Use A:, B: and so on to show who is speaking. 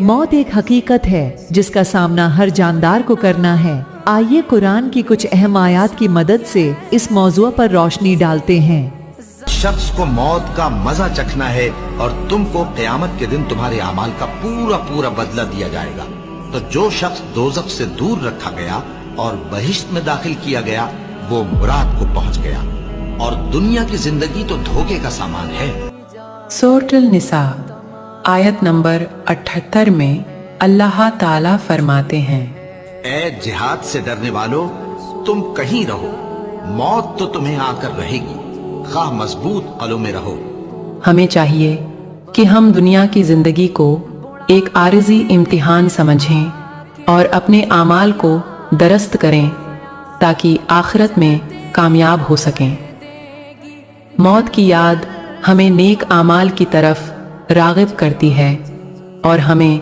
A: मौत एक हकीकत है जिसका सामना हर जानदार को करना है। आइए कुरान की कुछ अहम आयात की मदद से इस मौजू पर रोशनी डालते हैं।
B: शख्स को मौत का मजा चखना है और तुमको क़यामत के दिन तुम्हारे अमाल का पूरा पूरा बदला दिया जाएगा। तो जो शख्स दोज़ख से दूर रखा गया और बहिश्त में दाखिल किया गया वो मुराद को पहुंच गया, और दुनिया की जिंदगी तो धोखे का सामान है।
C: सूरह निसा आयत नंबर 78 में अल्लाह ताला फरमाते हैं,
B: ए जिहाद से डरने वालों, तुम कहीं रहो, मौत तो तुम्हें आकर रहेगी, खा मजबूत कलों में रहो।
C: हमें चाहिए कि हम दुनिया की जिंदगी को एक आरिजी इम्तिहान समझें और अपने आमाल को दरस्त करें ताकि आखिरत में कामयाब हो सकें। मौत की याद हमें नेक आमाल की तरफ राग़िब करती है और हमें